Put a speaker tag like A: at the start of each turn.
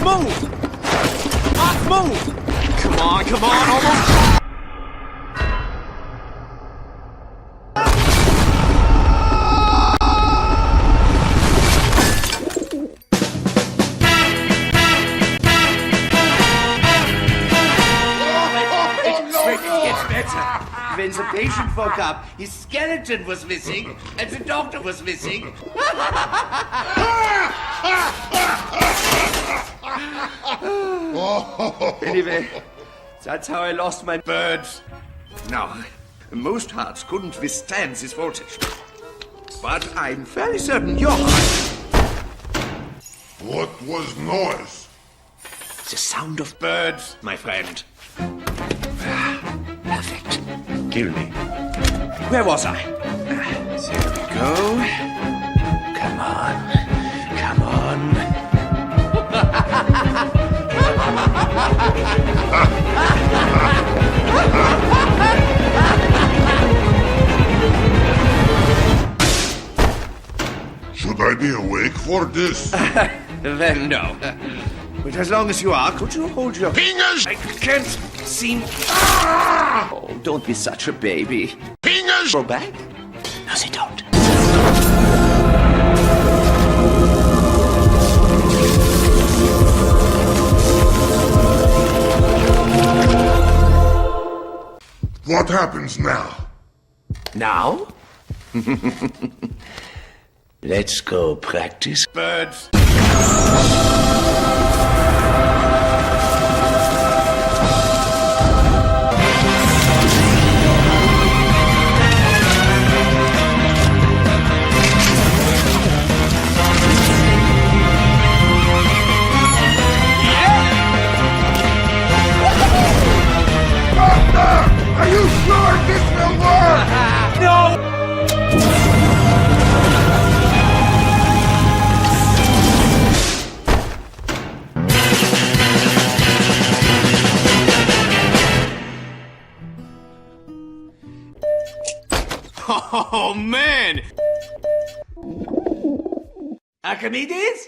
A: Move! Move! Come on, almost!
B: When the patient woke up, his skeleton was missing, and the doctor was missing. Anyway, that's how I lost my birds. Now, most hearts couldn't withstand this voltage. But I'm fairly certain your heart...
C: What was noise?
B: The sound of birds, my friend. Perfect. Kill me. Where was I? There we go. Come on. Come on.
C: Should I be awake for this?
B: Well, no. But as long as you are, could you hold your...
C: Fingers!
B: I can't seem... Oh, don't be such a baby.
C: Fingers!
B: Go back? No, they don't.
C: What happens now?
B: Now? Let's go practice birds.
C: Are you sure this will work?
B: No!
A: Oh, man!
B: Archimedes?